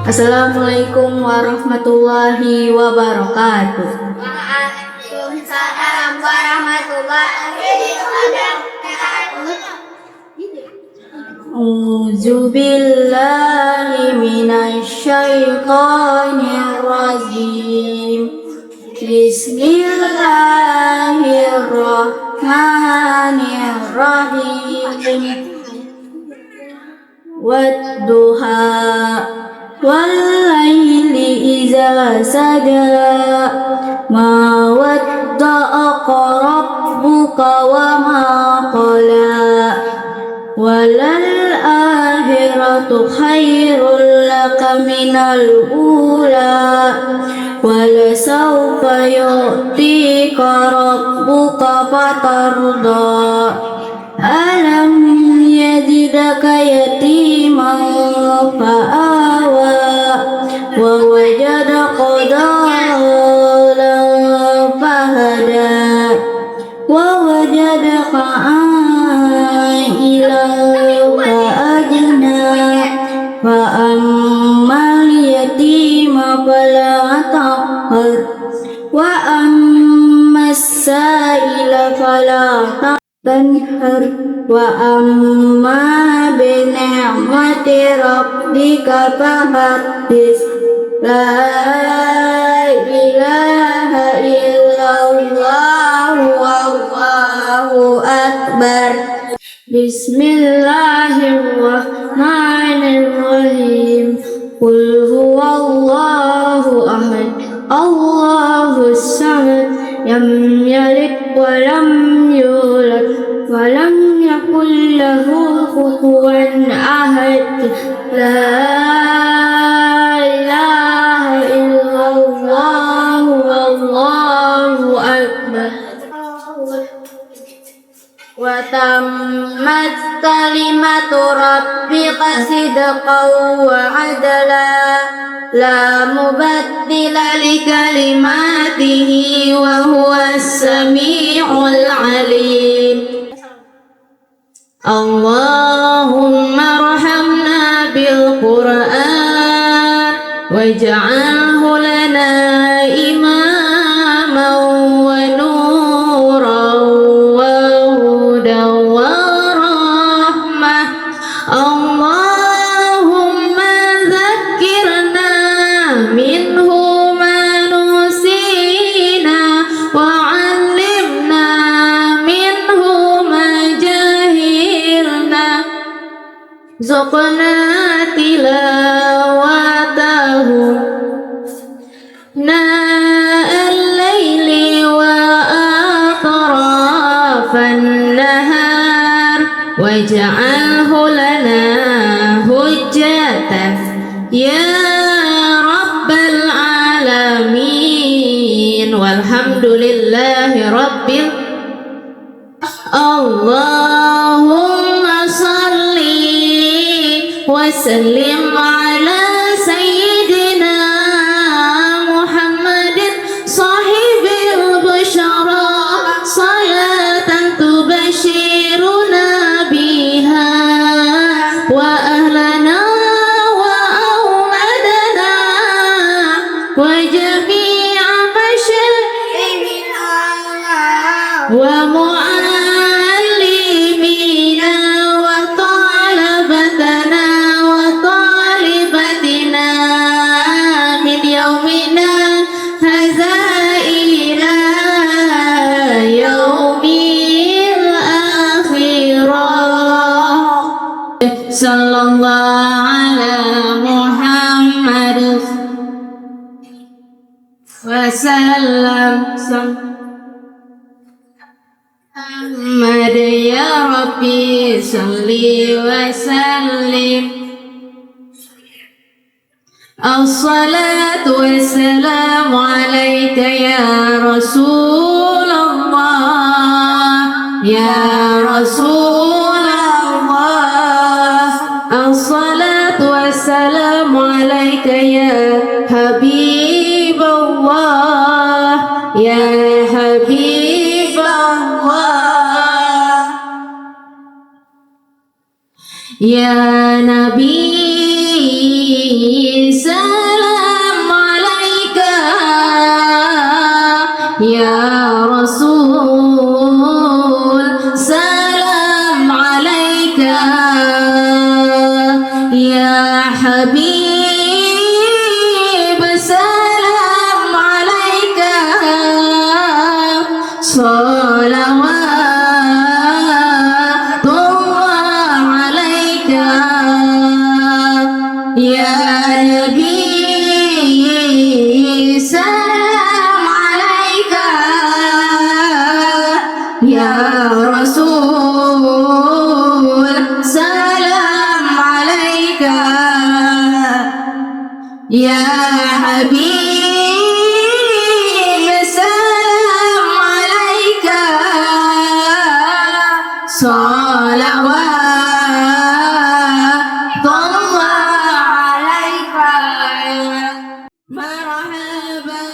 Assalamualaikum warahmatullahi wabarakatuh. Waalaikumsalam warahmatullahi wabarakatuh. A'udzu billahi minasy syaithanir rajim. Bismillahirrahmanirrahim. Wadduha wal-laili idza saja ma wadda'aka rabbuka wa ma qala walal akhiratu khairul laka minal ula wala sawfa yu'tika rabbuka fatarda alam yajidaka yatiman fa'awa wa wajadaka dhalan fahada wa wajadaka a'ilan fa'ajna fa ammal yatima fala taqhar wa ammas sa'ila fala tanhar wa amma bi ni'mati rabbika fahaddits la ilaha illallah wallahu akbar. Bismillahirrahmanirrahim. Qul huwallahu ahad Allahus samad lam yalid wa lam yulad wa lam yakul lahu kufuwan ahad. La ilaha illallah wallahu akbar. Wa tammat kalimatu rabbika sidqan wa adla la mubaddila li kalimatihi wa huwas sami'ul alim. Allahumma arhamna bil Qur'an waj'alhu lana imaman wa nuran wa hudan wa rahmah. Allahumma dzakkirna minhu ma nusina wa 'allimna minhu ma jahilna zuqna tilawatahu na al-laili wa atrafan nahar waj'alhu lana hujjatan ya rabbal alamin walhamdulillahi rabbil. Allahumma salli wa sallim ala sayyidina Muhammadin sahibil busyara salatan tubashiruna biha wa ahlana wa auladana wa jami'a masyayikina wa mu'allimina wa talabatana wa talibatina min yaumina hadza ila yaumil akhirah. Sallallahu ala Muhammad wa sallam. Muhammad ya Rabbi salli wa sallim. As-salatu wassalamu alayka ya Rasulullah ya Rasulullah. As-salatu wassalamu alayka ya Habiballah ya Habiballah. Ya Nabi يا رسول سلام عليك يا حبيب سلام عليك صلوات الله عليك يا نبي سلام عليك يا رسول سلام عليك يا حبيب سلام عليك صلوات الله عليك مرحبا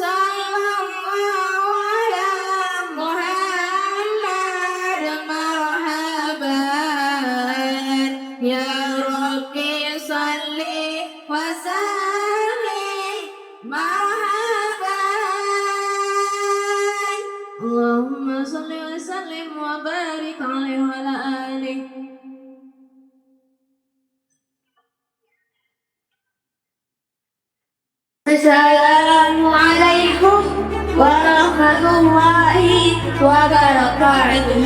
صلى الله على محمد مرحبا يا ربي صل وسلم مرحبا اللهم صل وسلم وبارك عليه وعلى آله Assalamualaikum warahmatullahi wabarakatuh.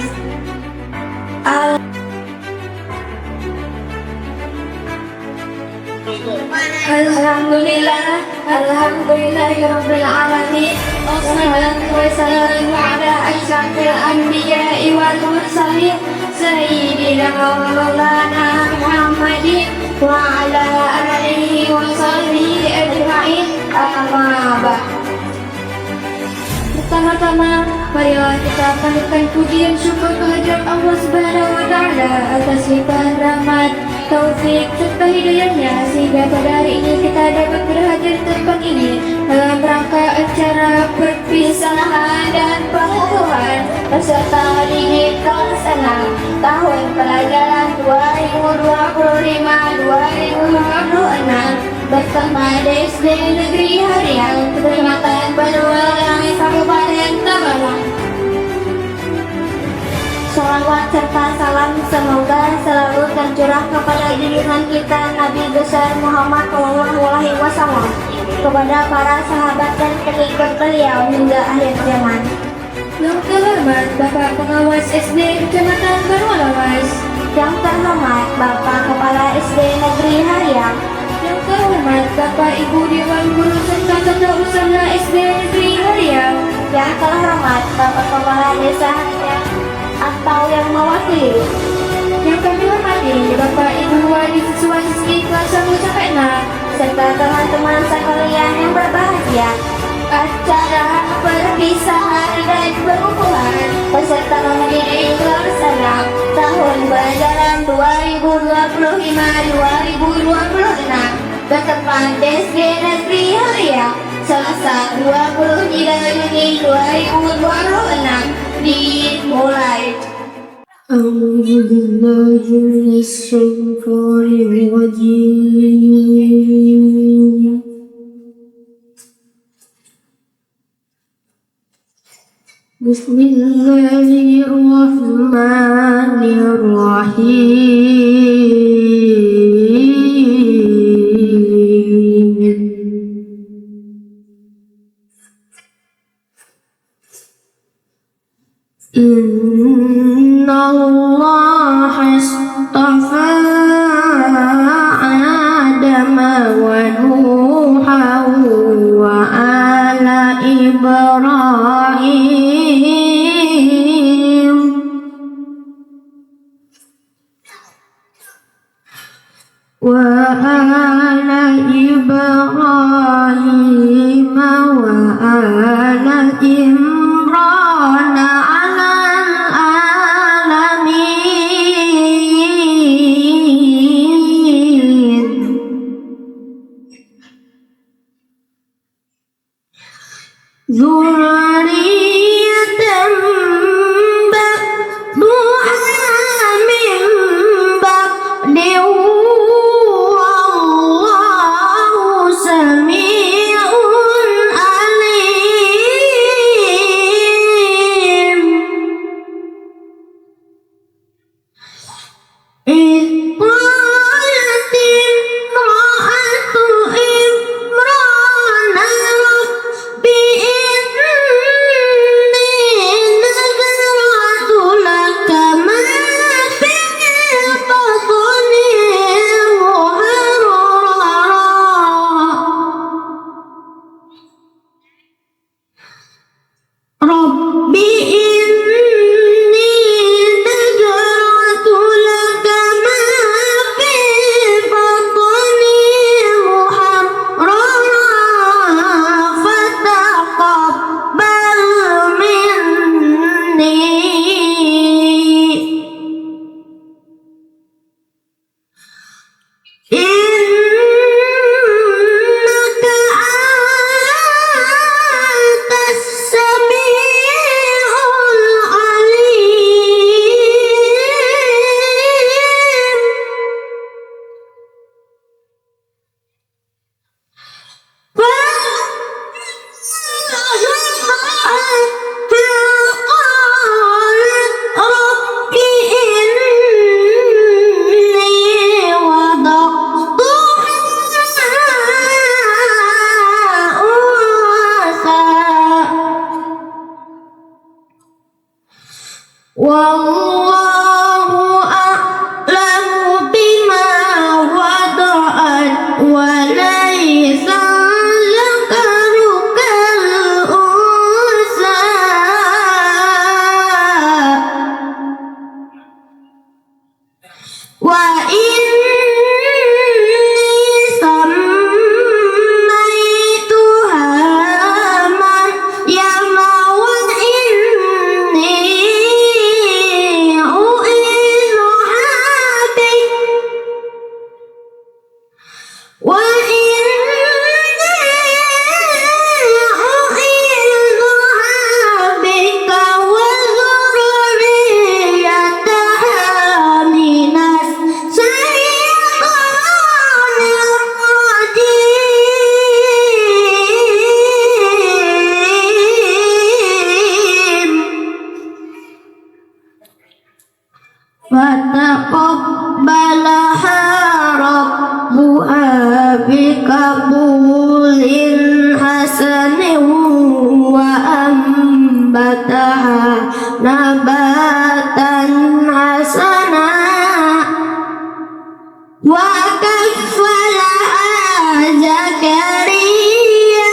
Alhamdulillahirabbil alamin. Wassalatu wassalamu ala asyrafil anbiya'i wal mursalin sayyidina wa maulana Muhammadin wa ala alihi wa sahbihi ajma'in. Amma ba'd. Pertama-tama, marilah kita panjatkan puji dan syukur kehadirat Allah Subhanahu wa Ta'ala atas limpahan rahmat, taufik serta hidayahnya sehingga pada hari ini kita dapat berhadir di tempat ini dalam rangka acara perpisahan dan pengukuhan peserta didik kelas 6 tahun pelajaran 2025-2026 bersama SD Negeri Hariang Kecamatan Banualangi Kabupaten Tabanan. Salawat serta salam semoga selalu tercurah kepada junjungan kita Nabi besar Muhammad SAW, kepada para sahabat dan pengikut beliau hingga akhir zaman. Yang terhormat Bapak Pengawas SD Kecamatan Banualangi, yang terhormat Bapak Kepala SD Negeri Hariang, yang terhormat Bapak Ibu Dewan Guru serta Tata Usaha SD Negeri Hariang, yang terhormat Bapak Kepala Desa Hariang atau yang mewakili, yang kami hormati Bapak Ibu Wali siswa-siswi kelas 1 sampai 6 serta teman-teman sekalian yang berbahagia. Acara perpisahan dan pengukuhan peserta didik kelas 6 tahun pelajaran 2025-2026 bertempat SD Negeri Hariang Selasa 29 Juni 2026 dimulai. أعوذ بالله من الشيطان الرجيم بسم الله الرحمن الرحيم إن الله اصطفى آدم ونوحا وآل إبراهيم وآل إبراهيم وآل عمران على العالمين ذرية بعضها من بعد والله سميع عليم fataqabbalaha rabbuha biqabulin hasanin wa ambataha nabatan hasana wa kaffalaha Zakaria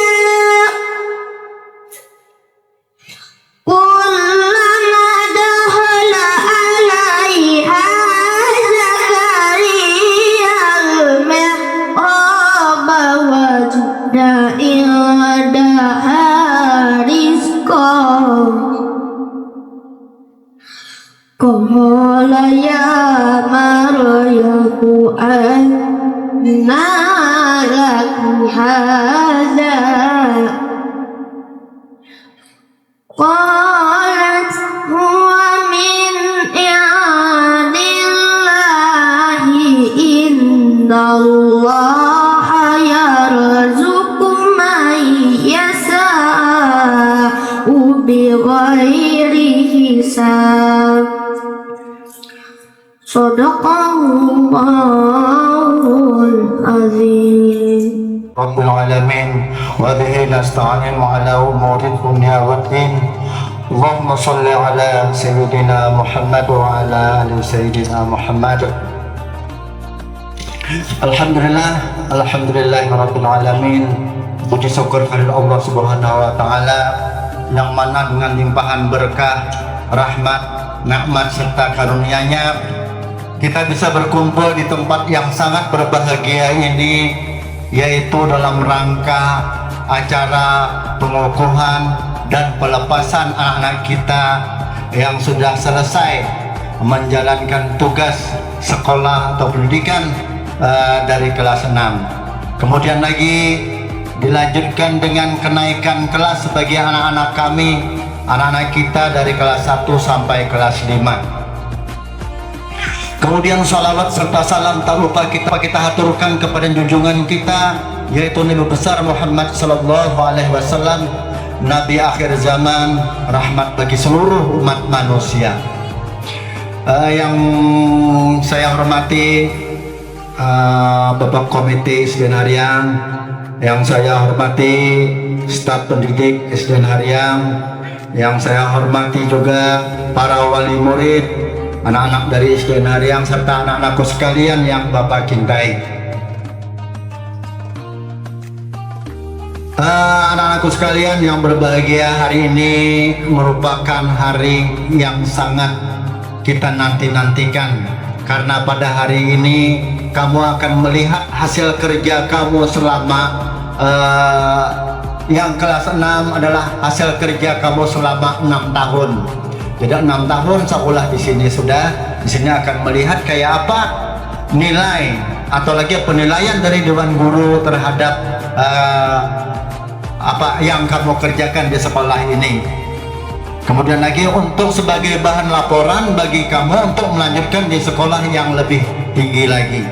kullama dakhala alaiha Zakaria al-mihrab wajada indaha rizqan qala ya Maryamu anna laki hadha qalat huwa min indillahi innallaha yarzuqu man yasha'u bighairi hisab. Shadaqallahul azim. Rabbil alamin wa bihi nasta'in ala umuri dunya waddin. Allahumma salli ala sayyidina Muhammad wa ala ali sayyidina Muhammad. Alhamdulillahi rabbil alamin. Puji syukur kepada Allah Subhanahu wa taala yang mana dengan limpahan berkah, rahmat, nikmat serta karunia-Nya kita bisa berkumpul di tempat yang sangat berbahagia ini, yaitu dalam rangka acara pengukuhan dan pelepasan anak-anak kita yang sudah selesai menjalankan tugas sekolah atau pendidikan dari kelas 6. Kemudian lagi dilanjutkan dengan kenaikan kelas bagi anak-anak kami, anak-anak kita dari kelas 1 sampai kelas 5. Kemudian salawat serta salam tak lupa kita haturkan kepada junjungan kita, yaitu Nabi besar Muhammad sallallahu alaihi wasallam, Nabi akhir zaman, rahmat bagi seluruh umat manusia. Yang saya hormati Bapak Komite SDN Haryang, yang saya hormati staf pendidik SDN Haryang, yang saya hormati juga para wali murid, anak-anak dari SDN Haryang serta anak-anakku sekalian yang Bapak cintai. Anak-anakku sekalian yang berbahagia, hari ini merupakan hari yang sangat kita nanti-nantikan, karena pada hari ini kamu akan melihat hasil kerja kamu selama yang kelas 6 adalah hasil kerja kamu selama 6 tahun. Jadi 6 tahun sekolah di sini akan melihat kayak apa nilai atau lagi penilaian dari Dewan Guru terhadap apa yang kamu kerjakan di sekolah ini. Kemudian lagi untuk sebagai bahan laporan bagi kamu untuk melanjutkan di sekolah yang lebih tinggi lagi.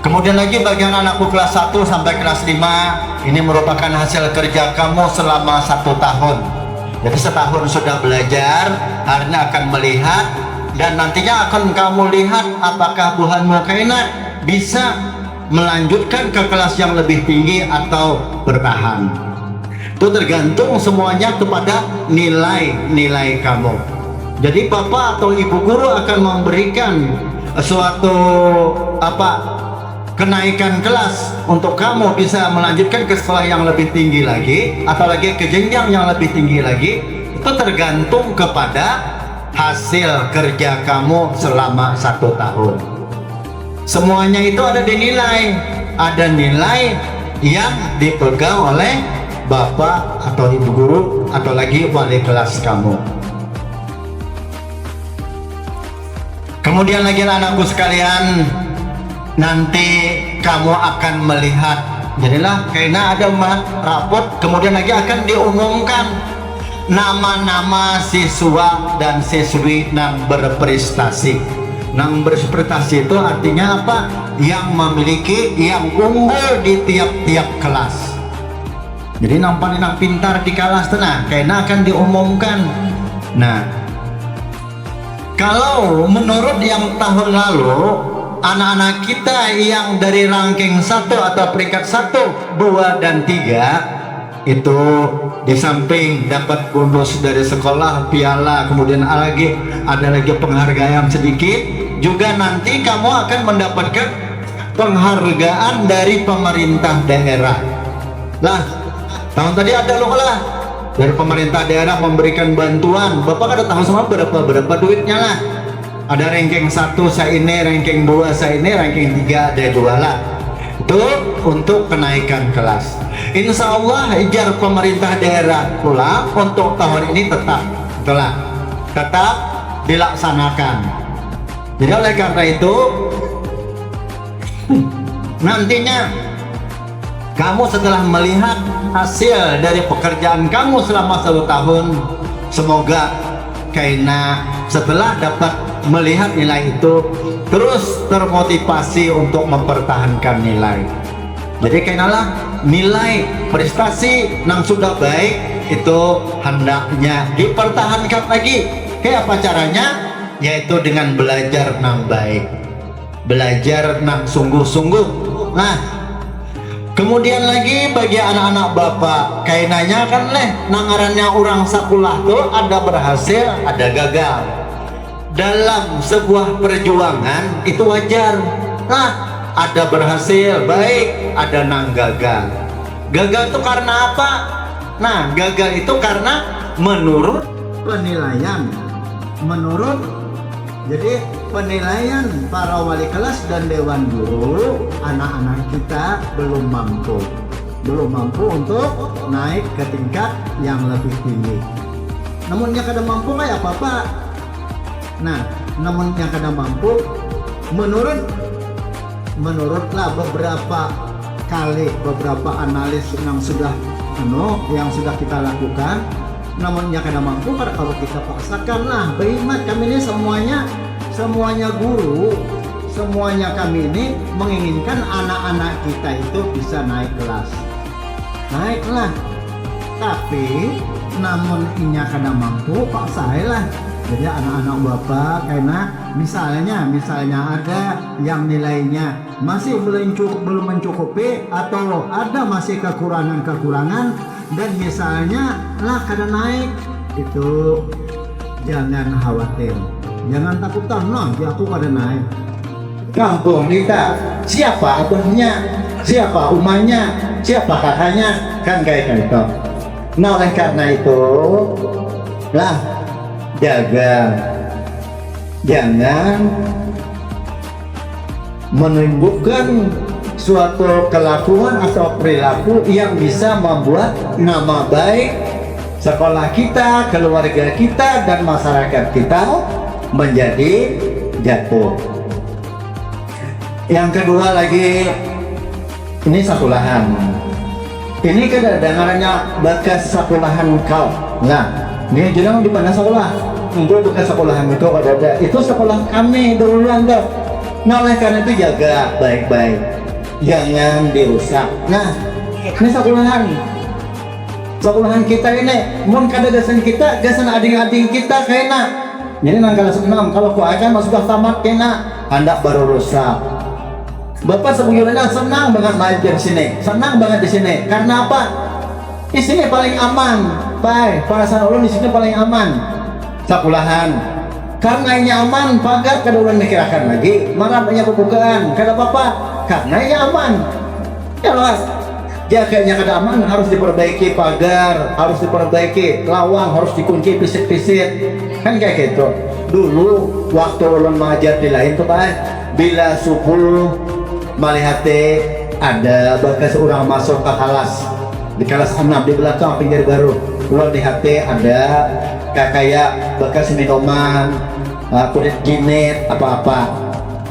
Kemudian lagi bagi anak-anakku kelas 1 sampai kelas 5, ini merupakan hasil kerja kamu selama 1 tahun. Jadi setahun sudah belajar, hari ini akan melihat dan nantinya akan kamu lihat apakah Buhan Mukainat bisa melanjutkan ke kelas yang lebih tinggi atau bertahan. Itu tergantung semuanya kepada nilai-nilai kamu. Jadi Bapak atau Ibu Guru akan memberikan suatu kenaikan kelas untuk kamu bisa melanjutkan ke sekolah yang lebih tinggi lagi atau lagi ke jenjang yang lebih tinggi lagi. Itu tergantung kepada hasil kerja kamu selama 1 tahun. Semuanya itu ada nilai yang dipegang oleh Bapak atau Ibu Guru atau lagi wali kelas kamu. Kemudian lagi anak-anakku sekalian, nanti kamu akan melihat, jadilah karena ada rapot, kemudian lagi akan diumumkan nama-nama siswa dan siswi yang berprestasi. Yang berprestasi itu artinya apa? Yang memiliki, yang unggul di tiap-tiap kelas. Jadi nampak pintar di kelas tenang, karena akan diumumkan. Nah, Kalau menurut yang tahun lalu, anak-anak kita yang dari ranking 1 atau peringkat 1, 2, dan 3 itu di samping dapat bonus dari sekolah, piala, kemudian ada lagi penghargaan sedikit, juga nanti kamu akan mendapatkan penghargaan dari pemerintah daerah. Lah, tahun tadi ada loh lah dari pemerintah daerah memberikan bantuan. Bapak ada tahu sama berapa duitnya lah. Ada ranking 1 saya ini, ranking 2 saya ini, ranking 3 ada 2 lah. Itu untuk kenaikan kelas. Insya Allah ijar pemerintah daerah pula untuk tahun ini tetap dilaksanakan. Jadi oleh karena itu nantinya kamu setelah melihat hasil dari pekerjaan kamu selama 1 tahun, semoga karena setelah dapat melihat nilai itu terus termotivasi untuk mempertahankan nilai. Jadi kenalah nilai prestasi yang sudah baik itu hendaknya dipertahankan lagi. Kayak apa caranya? Yaitu dengan belajar yang baik, belajar yang sungguh-sungguh. Nah, kemudian lagi bagi anak-anak bapak, kainanya kan nangarannya orang sekolah tuh ada berhasil, ada gagal. Dalam sebuah perjuangan itu wajar. Nah, ada berhasil baik, ada nang gagal. Gagal itu karena apa? Nah, gagal itu karena menurut penilaian, jadi penilaian para wali kelas dan dewan guru, anak-anak kita belum mampu untuk naik ke tingkat yang lebih tinggi. Namun yang kada mampu kayak apa Pak? Nah, namun yang kada mampu menurutlah beberapa analis yang sudah kita lakukan, namun yang kada mampu kalau kita paksakan lah, beriman kami ini semuanya guru, semuanya kami ini menginginkan anak-anak kita itu bisa naik kelas, naiklah. Tapi namun inya kada mampu paksailah. Jadi anak-anak bapak karena misalnya ada yang nilainya masih belum mencukupi atau ada masih kekurangan dan misalnya lah kada naik, itu jangan khawatir, jangan takut aku kada naik. Kampung kita siapa abahnya, siapa umahnya, siapa kakaknya, kan kayak gitu. Nah oleh karena itu lah, jangan menimbulkan suatu kelakuan atau perilaku yang bisa membuat nama baik sekolah kita, keluarga kita, dan masyarakat kita menjadi jatuh. Yang kedua lagi, ini sekolahan. Ini kedengarannya bekas sekolahan kau. Nah, ini jangan di mana sekolah. Untuk bekas sekolahan itu ada. Itu sekolah kami duluan dah. Nah, oleh karena itu jaga baik-baik, jangan dirusak. Nah, ini sekolahan kita ini, mun kada gasan kita, gasan adik-adik kita kena. Jadi nangkal senam, kalau ku akan sudah tamat kena, hendak baru rusak. Bapak sebelumnya senang banget belajar di sini, senang banget di sini. Karena apa? Di sini paling aman, Pak. Perasaan ulun di sini paling aman. Sekolahan. Karena ini aman, pagar kada ulun mikirakan lagi. Mana banyak pembukaan, kada apa-apa. Karena ini aman. Ya luas. Jaganya kada aman harus diperbaiki pagar, harus diperbaiki lawang, harus dikunci pisit-pisit. Kan kayak gitu. Dulu waktu ulun mengajar di lain tuh, Pak. Bila subuh melihat ada bekas orang masuk ke kelas di kelas 6 di belakang pinggir baru, ulun di hati ada kayak bekas minuman, kulit jinit apa-apa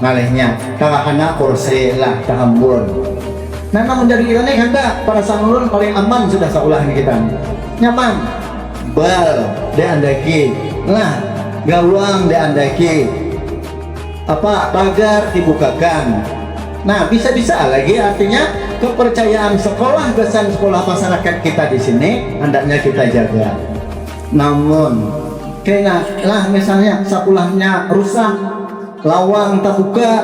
ngalihnya kakak kursi lah tahambun. Nah namun dari ini hendak perasaan ulun paling aman sudah sekolah kita nyaman, bal diandaki lah, gawang diandaki, apa pagar dibukakan. Nah bisa-bisa lagi artinya kepercayaan sekolah kesan sekolah masyarakat kita di sini hendaknya kita jaga. Namun Kena lah misalnya sekolahnya rusak, lawang terbuka,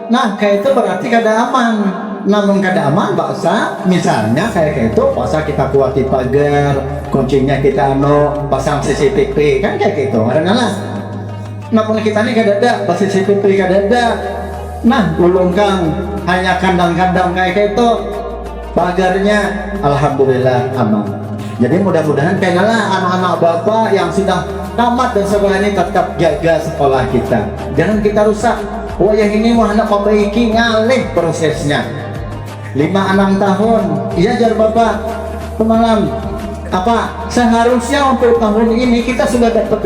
nah kayak itu berarti kada aman. Namun kada aman baksa, misalnya kayak itu baksa kita kuati pagar, kuncinya kita pasang CCTV kan kayak gitu. Ada lah. Namun kita ini kada ada, pas CCTV kada ada. Nah ulungkan hanya kandang-kandang kayak itu, pagarnya alhamdulillah aman. Jadi mudah-mudahan kayaklah anak-anak bapak yang sudah tamat dan sekolah ini tetap jaga sekolah kita. Jangan kita rusak. Oh yang ini wah anak membaiki ngalih prosesnya. 5-6 tahun, iya jar bapak pemalam apa seharusnya untuk tahun ini kita sudah dapat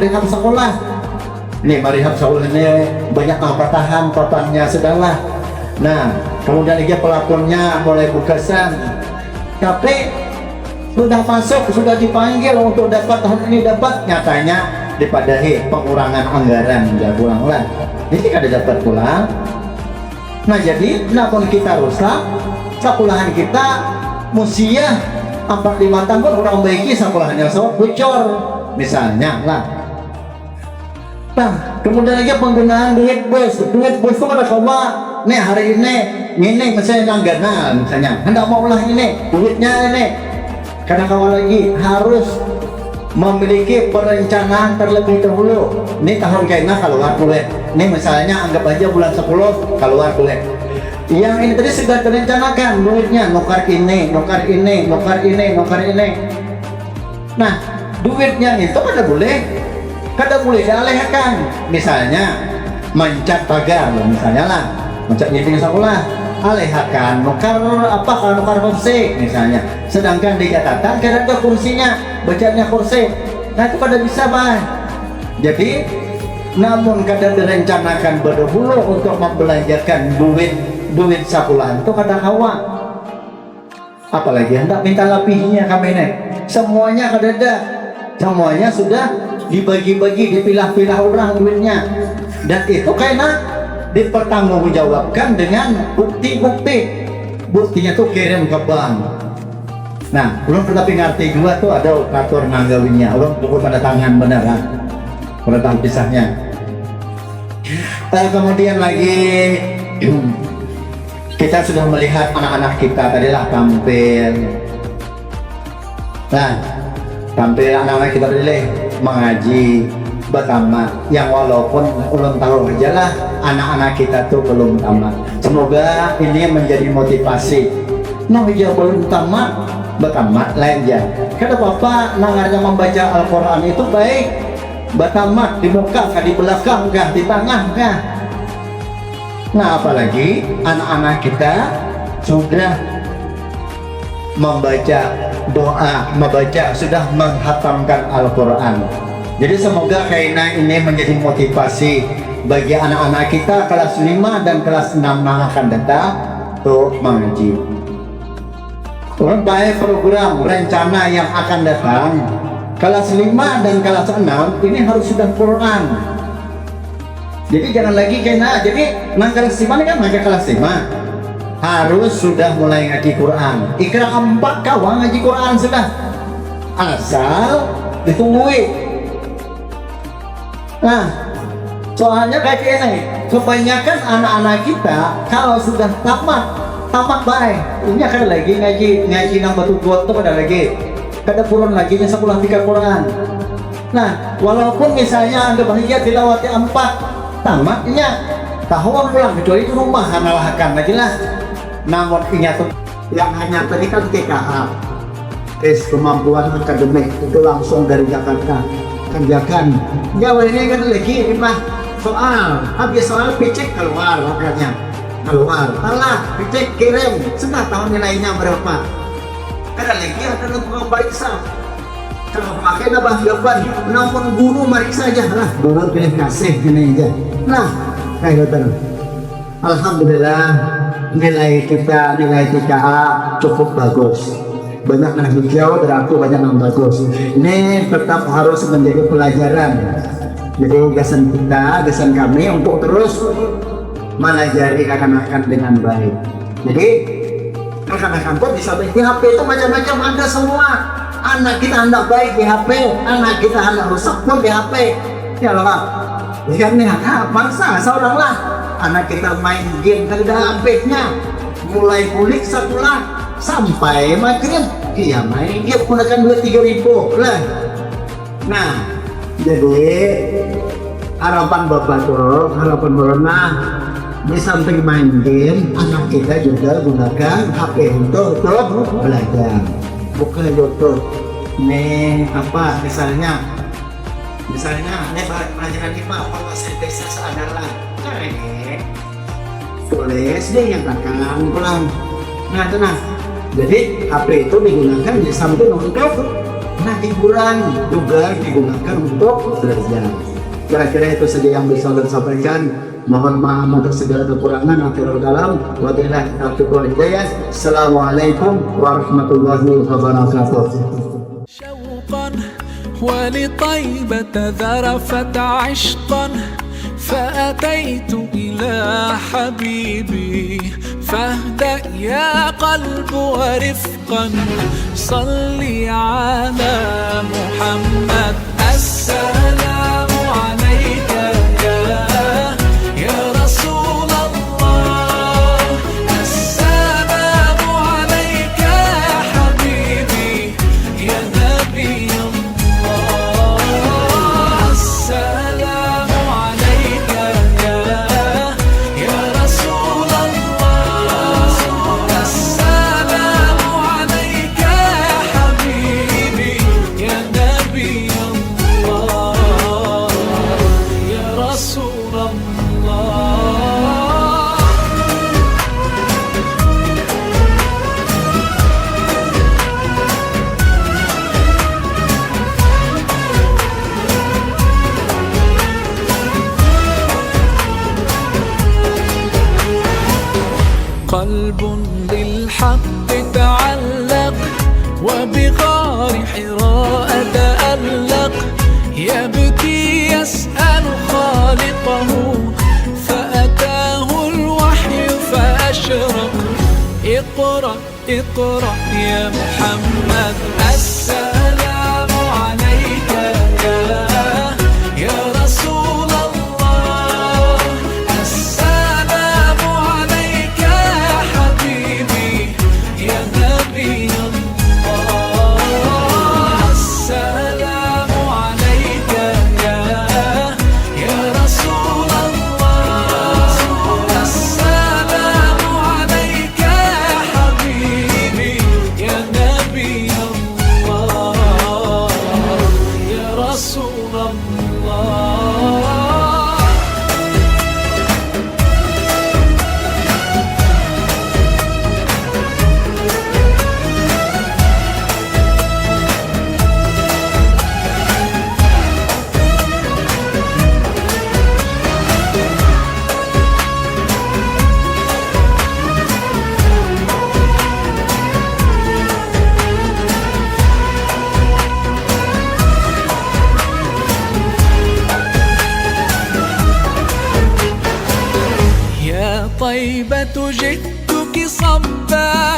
rehab sekolah. Nih rehab sekolah ini banyak pertahan totalnya sudahlah. Nah kemudian lagi pelapornya mulai bukasan, tapi sudah masuk, sudah dipanggil untuk dapat tahun ini dapat, nyatanya dipadahi pengurangan anggaran ya pulanglah. Jadi kada dapat pulang. Nah jadi, namun kita rusak sekolahan kita musia 4-5 tahun orang baiki sekolahannya bocor misalnya lah. Nah kemudian lagi penggunaan duit bos itu pada kawa nih hari ini misalnya langganan misalnya hendak mau ulah ini duitnya ini kadang kawa lagi harus memiliki perencanaan terlebih dahulu. Ini tahun kayaknya keluar kulit. Ini misalnya anggap aja bulan 10 keluar kulit. Yang ini tadi sudah direncanakan duitnya, nukar ini. Nah, duitnya itu kada boleh dialihkan. Misalnya mencat pagar, misalnya lah, mencat nyeting sekolah. Alihkan nukar kursi misalnya, sedangkan di catatan kada ada kursinya, bacanya kursi, nah itu kada bisa bang. Jadi namun kada direncanakan berdahulu untuk membelanjakan duit sekolah itu kada kawa, apalagi hendak minta lebihnya kami nih, semuanya kada ada, semuanya sudah dibagi-bagi, dipilah-pilah orang duitnya, dan itu kayaknya dipertanggungjawabkan dengan buktinya tuh kirim ke bank. Nah belum tetapi ngerti juga tuh ada operator nanggawinya, orang pukul pada tangan beneran pada tahu pisahnya. Kemudian lagi kita sudah melihat anak-anak kita tadilah tampil anak-anak kita tadi mengaji tamat yang walaupun belum tahu aja lah anak-anak kita tuh belum tamat. Semoga ini menjadi motivasi. Nah dia belum tamat lain ya. Kada apa-apa nangarnya membaca Al-Quran itu baik. Batamat di muka kah, di belakang kah, di tengah kah. Nah apalagi anak-anak kita sudah membaca doa, sudah menghatamkan Al-Quran. Jadi semoga kayaknya ini menjadi motivasi bagi anak-anak kita kelas 5 dan kelas 6 yang akan datang untuk mengaji. Baik program rencana yang akan datang kelas 5 dan kelas 6 ini harus sudah Quran. Jadi jangan lagi kayaknya, jadi kelas 5 ini kan kelas 5 harus sudah mulai ngaji Quran. Ikra 4 kawan ngaji Quran sudah, asal ditungguin. Nah, soalnya kayak gini, kebanyakan anak-anak kita kalau sudah tamat baik, ini akan lagi ngaji nang batu buat tuh pada lagi, kada purun lagi nya sekolah 3 Quran. Nah, walaupun misalnya anda bahagia tilawati 4 tamatnya tahun pulang kecuali itu rumah analahkan lagi lah. Namun ingat yang hanya tadi kan TKA, tes kemampuan akademik itu langsung dari Jakarta. Kerjakan Jawa ini kan lagi mah soal habis soal picek keluar alah picek kirim sudah tahun nilainya berapa kada lagi ada tukang periksa kalau pakai nabah jawaban namun guru meriksa aja lah guru pilih kasih gini aja. Nah kayak gitu alhamdulillah nilai kita cukup bagus. Banyak yang hijau dan aku banyak yang bagus. Ini tetap harus menjadi pelajaran. Jadi gasan kami untuk terus melajari akan dengan baik. Jadi akan-akan pun bisa bikin HP itu macam-macam ada semua. anak kita hendak baik di HP, anak kita hendak rusak pun di HP. Ya loh Pak. Lihat nih, bangsa seorang lah. Anak kita main game kada HP-nya, mulai kulik sekolah sampai maghrib, dia main game gunakan 2-3 ribu lah. Nah, jadi harapan Bapak tuh, harapan Borona, di samping main game, anak kita juga gunakan HP untuk belajar. Bukan YouTube. Nih apa misalnya nih pelajaran 5 apa sintesa adalah tulis deh yang akan pulang. Nah tenang. Jadi HP itu digunakan di samping untuk hiburan, juga digunakan untuk belajar. Kira-kira itu saja yang bisa saya sampaikan. Mohon maaf untuk segala kekurangan. Akhirul kalam. Wabillahi taufiq wal hidayah. Assalamualaikum warahmatullahi wabarakatuh. ولطيبة ذرفت عشقا فأتيت إلى حبيبي فاهدأ يا قلب ورفقا صلي على محمد السلام عليك يا رسول الله السلام عليك يا حبيبي يا نبي الله السلام عليك يا رسول الله السلام عليك يا حبيبي يا نبي الله يا رسول الله. قلب للحق تعلق وبغار حراء تألق يبكي يسأل خالقه فأتاه الوحي فأشرق اقرأ اقرأ يا محمد السلام عليك يا رسول الله السلام عليك يا حبيبي يا نبي الله السلام عليك يا رسول الله السلام عليك يا حبيبي يا نبي الله يا رسول الله. يا طيبة جئتك صبا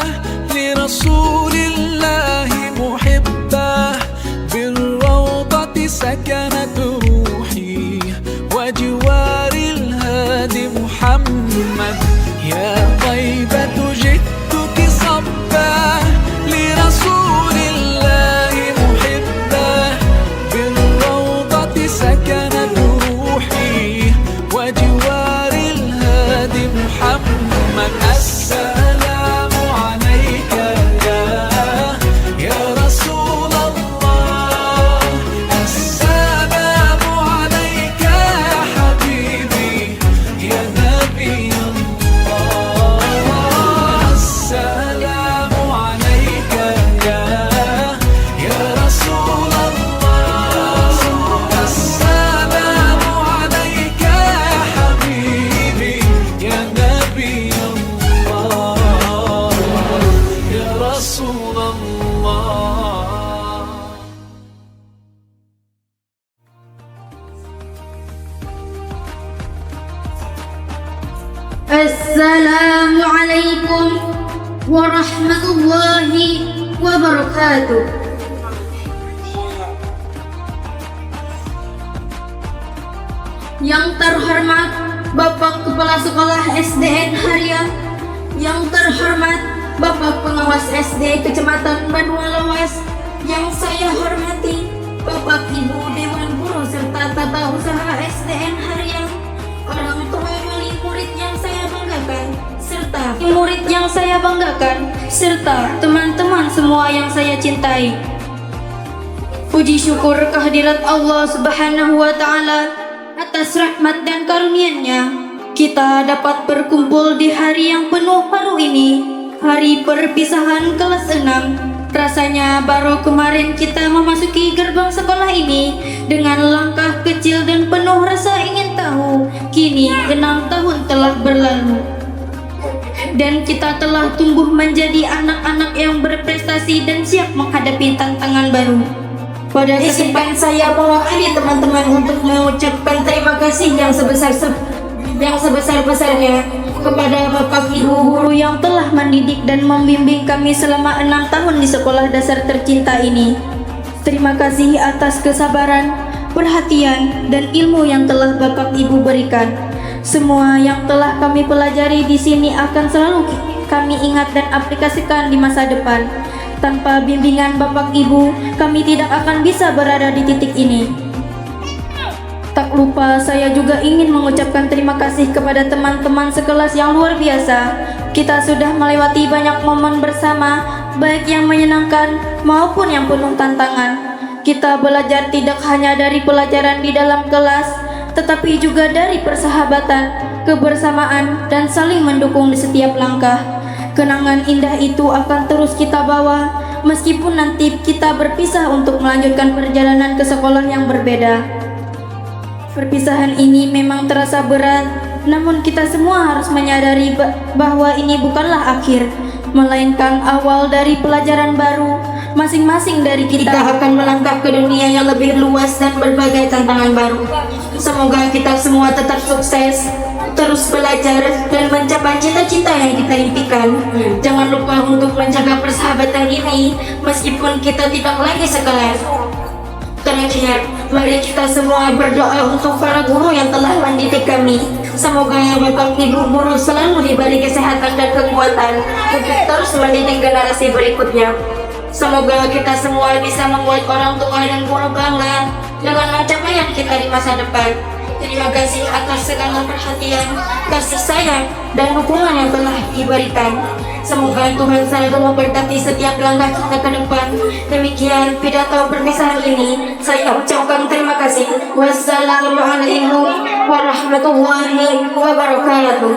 لرسول الله محبا بالروضة سكنت روحي وجوار الهادي محمد يا طيبة جئتك صبا لرسول الله محبا بالروضة سكنت روحي وجوار الهادي محمد السلام عليك يا رسول الله السلام عليك يا حبيبي يا نبي الله السلام عليك يا رسول الله السلام عليك يا حبيبي يا نبي الله يا رسول الله. السلام عليكم ورحمة الله وبركاته. Yang terhormat Bapak Kepala Sekolah SDN Harian, yang terhormat Bapak Pengawas SD Kecamatan Bandung Lawas, yang saya hormati Bapak Ibu Dewan Guru serta Tata Usaha SDN Harian, orang tua wali murid yang saya banggakan, serta teman-teman semua yang saya cintai. Puji syukur kehadirat Allah Subhanahu wa Ta'ala atas rahmat dan karunia-Nya, kita dapat berkumpul di hari yang penuh haru ini, hari perpisahan kelas 6. Rasanya baru kemarin kita memasuki gerbang sekolah ini dengan langkah kecil dan penuh rasa ingin tahu. Kini 6 tahun telah berlalu dan kita telah tumbuh menjadi anak-anak yang berprestasi dan siap menghadapi tantangan baru. Pada kesempatan saya mewakili teman-teman untuk mengucapkan terima kasih yang sebesar-besarnya kepada Bapak Ibu guru yang telah mendidik dan membimbing kami selama 6 tahun di sekolah dasar tercinta ini. Terima kasih atas kesabaran, perhatian, dan ilmu yang telah Bapak Ibu berikan. Semua yang telah kami pelajari di sini akan selalu kami ingat dan aplikasikan di masa depan. Tanpa bimbingan Bapak Ibu, kami tidak akan bisa berada di titik ini. Tak lupa saya juga ingin mengucapkan terima kasih kepada teman-teman sekelas yang luar biasa. Kita sudah melewati banyak momen bersama, baik yang menyenangkan maupun yang penuh tantangan. Kita belajar tidak hanya dari pelajaran di dalam kelas, tetapi juga dari persahabatan, kebersamaan, dan saling mendukung di setiap langkah. Kenangan indah itu akan terus kita bawa meskipun nanti kita berpisah untuk melanjutkan perjalanan ke sekolah yang berbeda. Perpisahan ini memang terasa berat, namun kita semua harus menyadari bahwa ini bukanlah akhir, melainkan awal dari pelajaran baru. Masing-masing dari kita akan melangkah ke dunia yang lebih luas dan berbagai tantangan baru. Semoga kita semua tetap sukses, terus belajar dan mencapai cita-cita yang kita impikan. Jangan lupa untuk menjaga persahabatan ini meskipun kita tidak lagi sekelas. Terakhir, mari kita semua berdoa untuk para guru yang telah mendidik kami. Semoga Bapak Ibu guru selalu diberi kesehatan dan kekuatan untuk terus mendidik generasi berikutnya. Semoga kita semua bisa membuat orang tua dan guru bangga dengan pencapaian kita di masa depan. Terima kasih atas segala perhatian, kasih sayang, dan dukungan yang telah diberikan. Semoga Tuhan selalu memberkati setiap langkah kita ke depan. Demikian pidato perpisahan ini. Saya ucapkan terima kasih. Wassalamualaikum warahmatullahi wabarakatuh.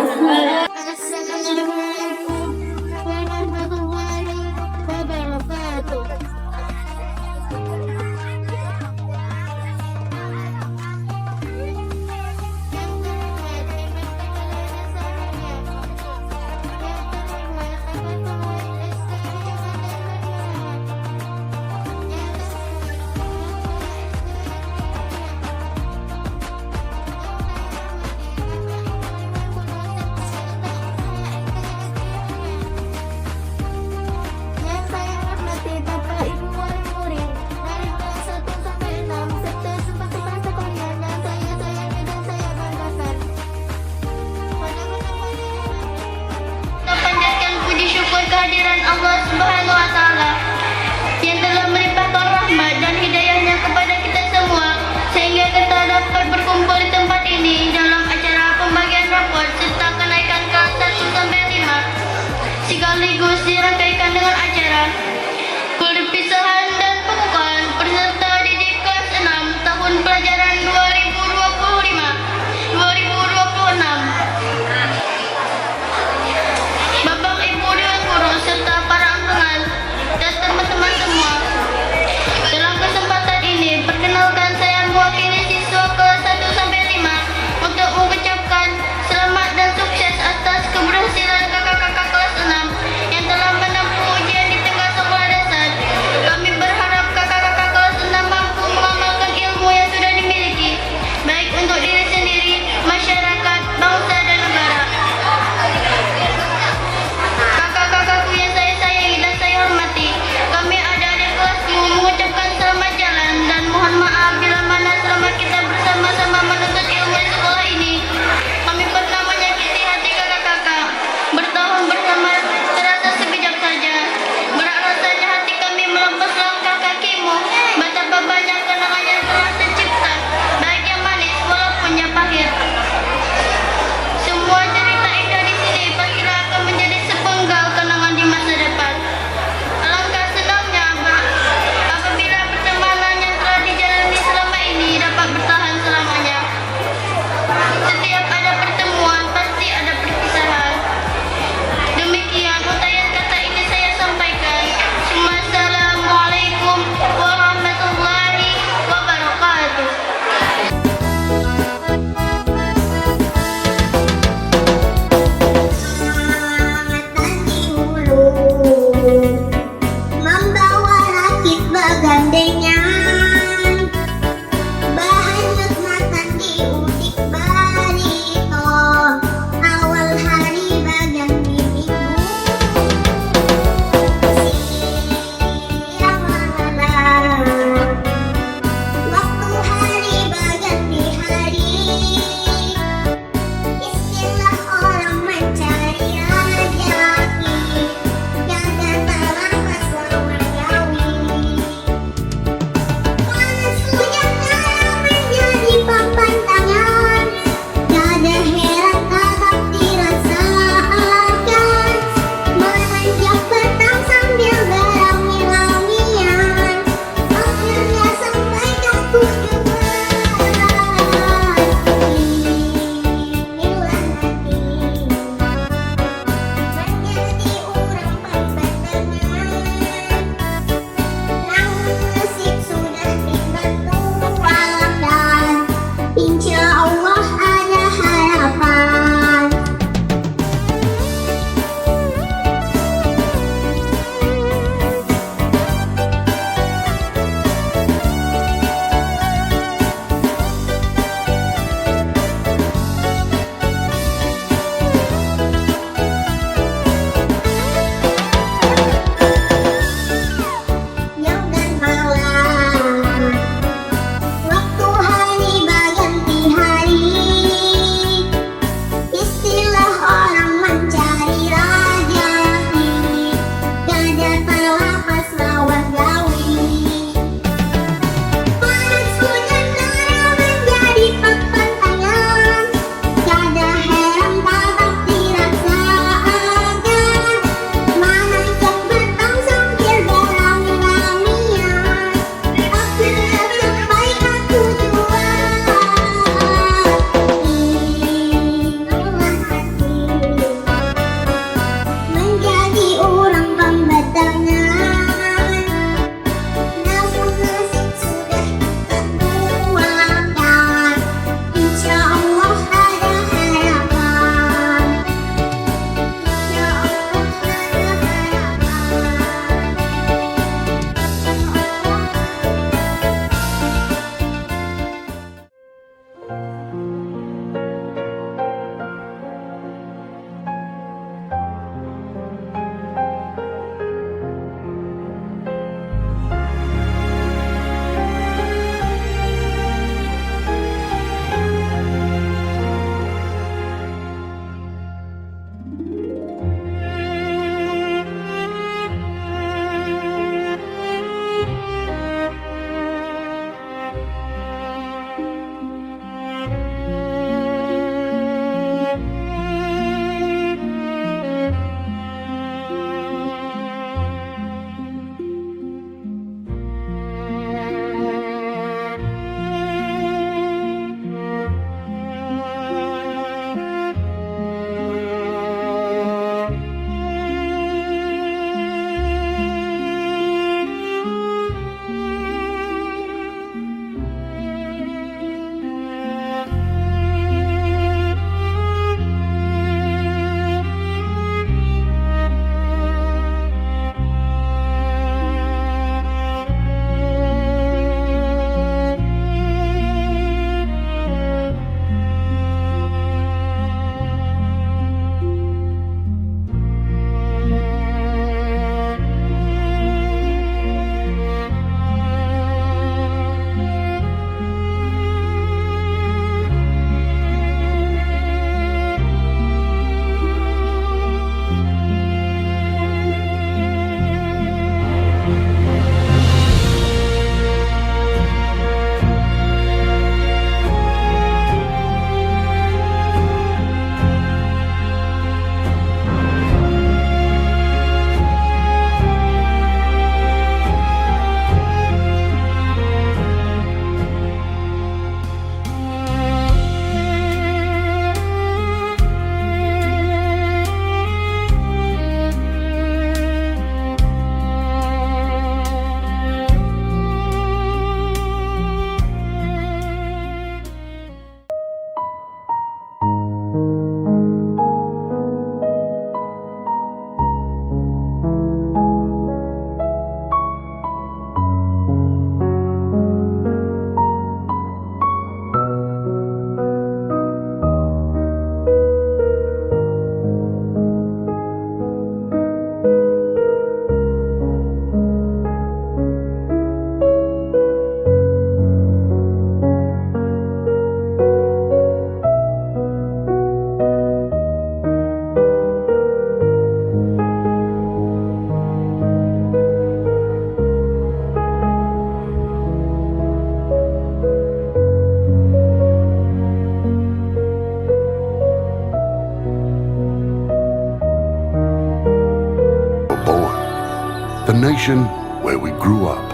nation where we grew up.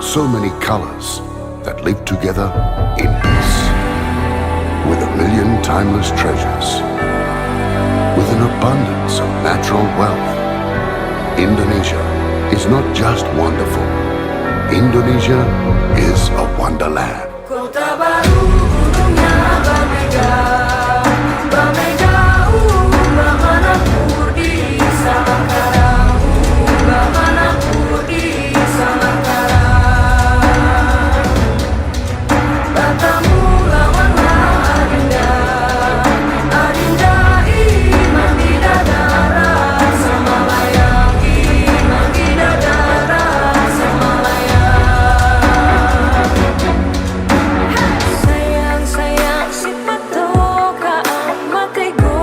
So many colors that live together in peace. With a million timeless treasures. With an abundance of natural wealth. Indonesia is not just wonderful. Indonesia is a wonderland. Kota baru gunungnya Bamega, Bamega Bamana Purdi Samangkara, Bamana Purdi Samangkara. Batamu lawanlah Adinda, Adinda iman bidadara, Samalayang iman bidadara, Samalayang. Sayang sayang si patoka makai go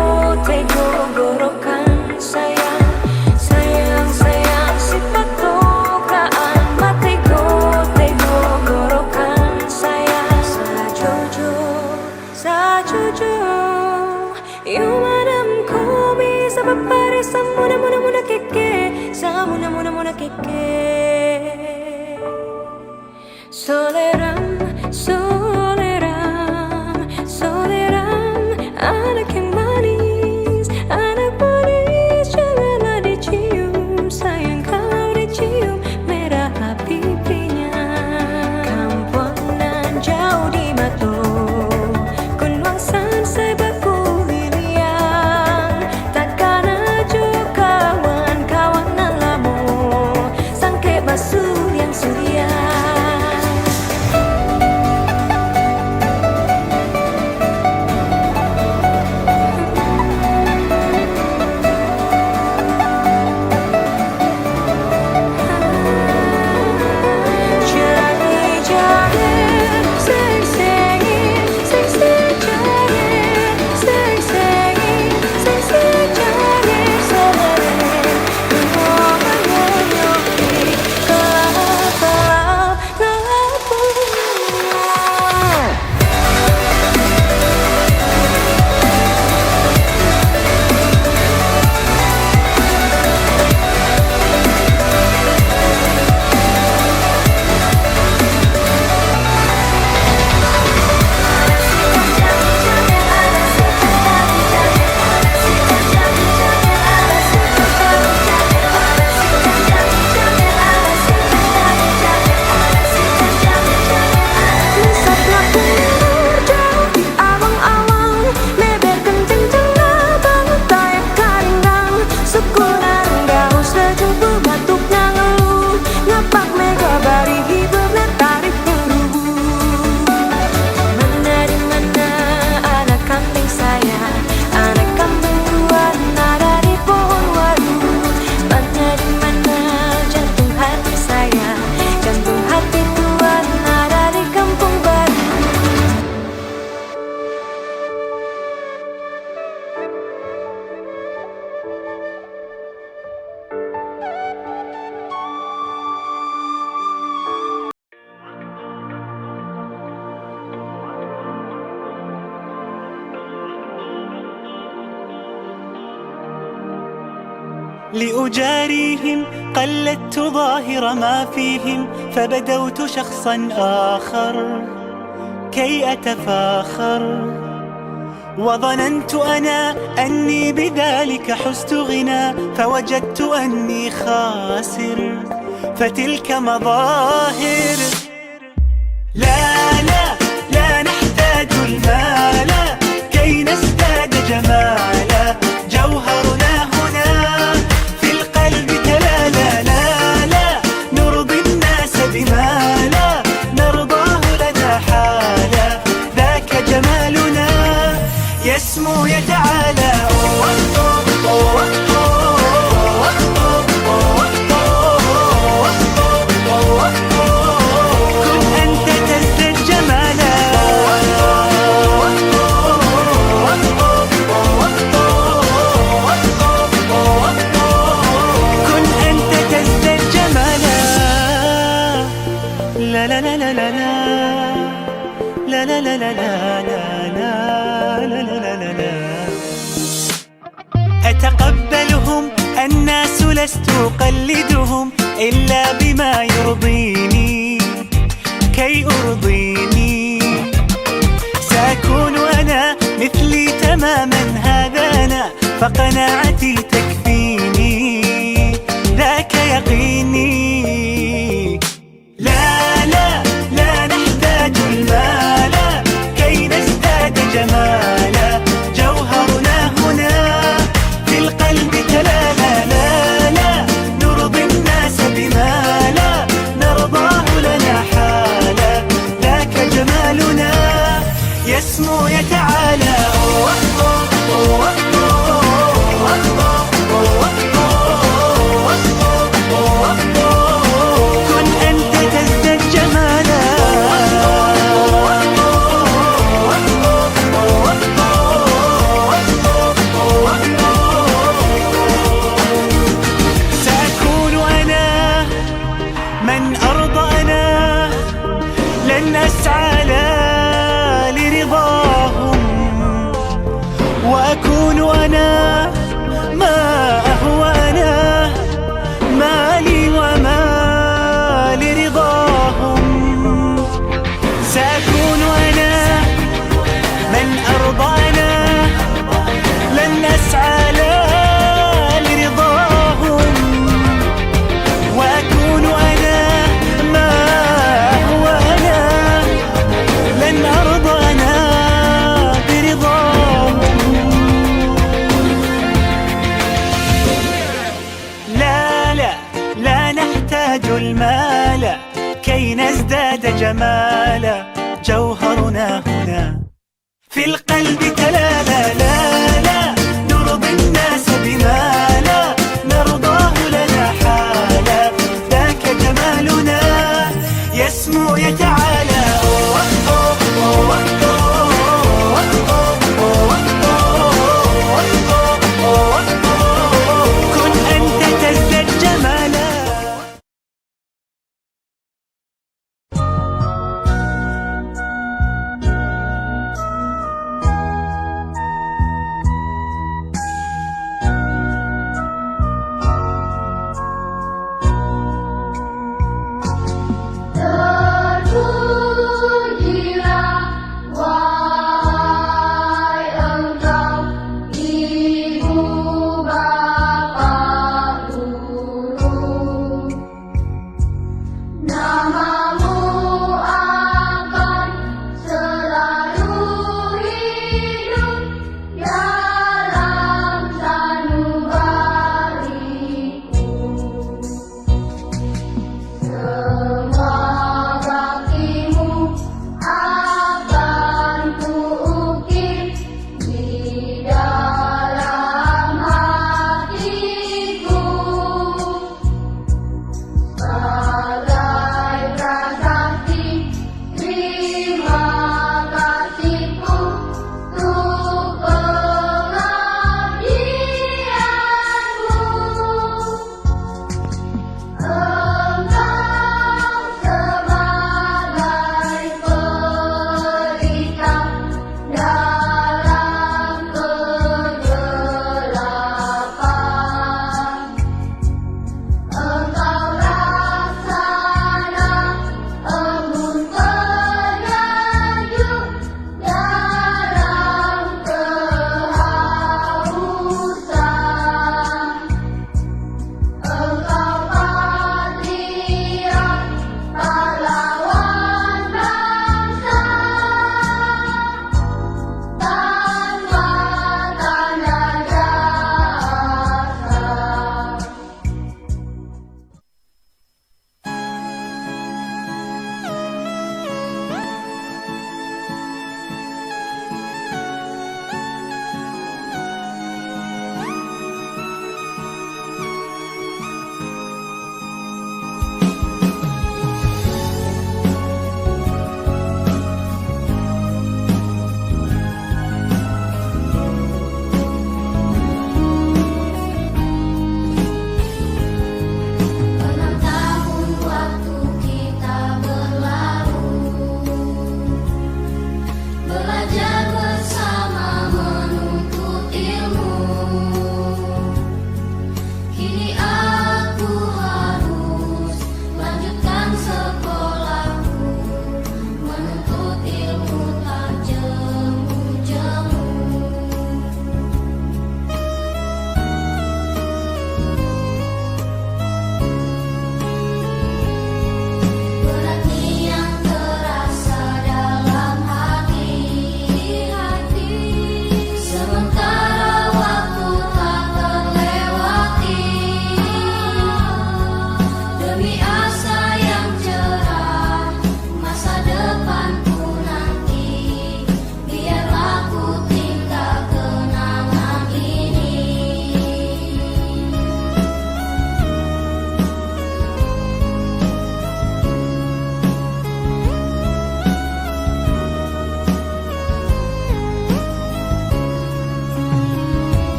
tego gorokan sayang. Sayang sayang si patoka makai go tego gorokan sayang. Sajojo sajojo yumanam ko bisa papare samuna muna muna keke samuna muna muna keke. Soleram, soleram, soleram, anak yang manis, janganlah dicium, sayang kalau dicium, merah pipinya. Kampunan jauh di Batu, Kunwangsan sebaku Liliang, takkan aja kawan-kawanan lamu, sangke basuh yang surya. لأجاريهم قلدت ظاهر ما فيهم فبدوت شخصا آخر كي أتفاخر وظننت أنا أني بذلك حزت غنى فوجدت أني خاسر فتلك مظاهر لا لا لا نحتاج المال كي نزداد جمالا جوهرنا هنا في القلب تلالا لا لا نرضي الناس بما لا نرضاه لنا حالا ذاك جمالنا يسمو يتعالى كن أنت تزداد جمالا كن أنت تزداد جمالا لا لا لا لا لا لا لا لا لا لا لا لا لا أتقبلهم الناس لست أقلدهم إلا بما يرضيني كي أرضيني. سأكون أنا مثلي تماما، هذا أنا فقناعتي تكفيني، ذاك يقيني. لا لا لا نحتاج المال كي نزداد جمالا، جوهرنا هنا في القلب تلالا. لا لا نرضي الناس بما لا نرضاه لنا حالا، ذاك جمالنا يسمو يتعالى. كن أنت تزداد جمالا. سأكون أنا من أرضى أنا، لن أسعى لا لرضاهم، وأكون أنا ما أهوى أنا، مالي وما لرضاهم. سأكون أنا من أرضى أنا، لن أسعى لا لرضاهم، وأكون أنا ما هو أنا، لن أرضى أنا برضاهم. لا لا لا نحتاج المال كي نزداد جمالا، جوهرنا هنا في القلب تلالا. لا لا نرضي الناس بما لا نرضاه لنا حالا، ذاك جمالنا يسمو يتعالى. كن أنت تزداد جمالا. Terpujilah wahai Engkau, Ibu Bapa Guru, nama